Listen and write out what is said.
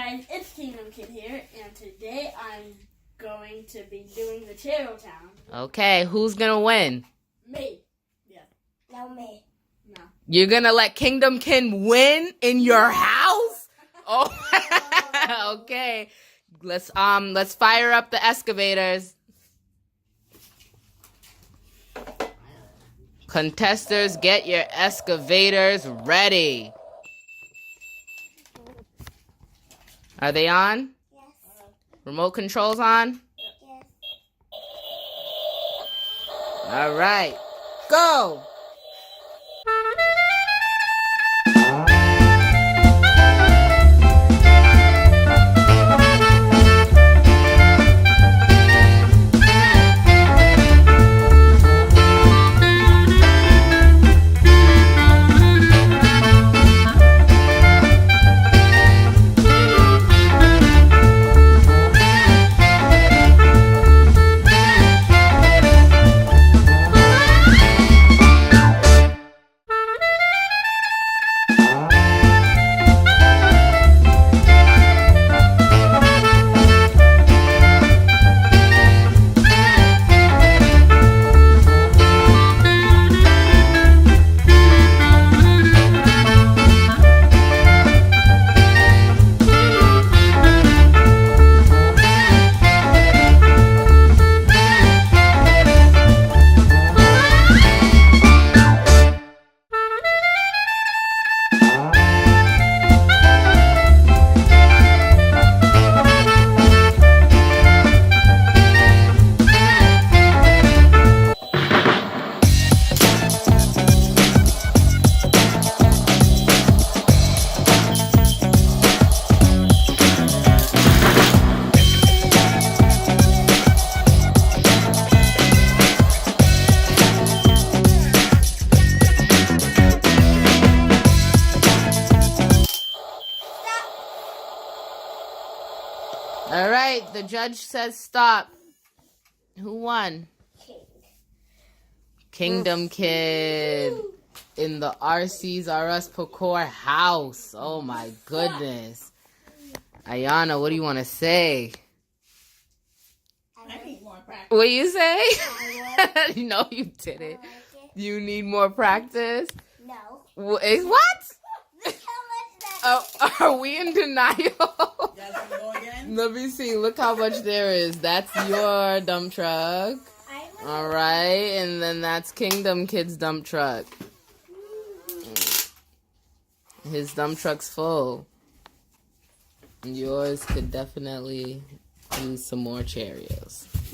guys, it's Kingdom Kid here, and today I'm going to be doing the Cheerio Town. Okay, who's gonna win? Me. Yeah. No, me. No. You're gonna let Kingdom Kid win in your house? Oh, okay. Let's fire up the excavators. Contestants, get your excavators ready. Are they on? Yes. Remote controls on? Yes. All right. Go! All right, the judge says stop. Who won? Kingdom Kid in the RC's R Us Parkour house. Oh my goodness. Ayana, what do you want to say? I need more practice. What do you say? I No, you didn't. like it. You need more practice? No. What? Look how much that Oh, are we in denial? You guys want to go again? Let me see. Look how much there is. That's your dump truck. All right, and then that's Kingdom Kid's dump truck. His dump truck's full. Yours could definitely use some more Cheerios.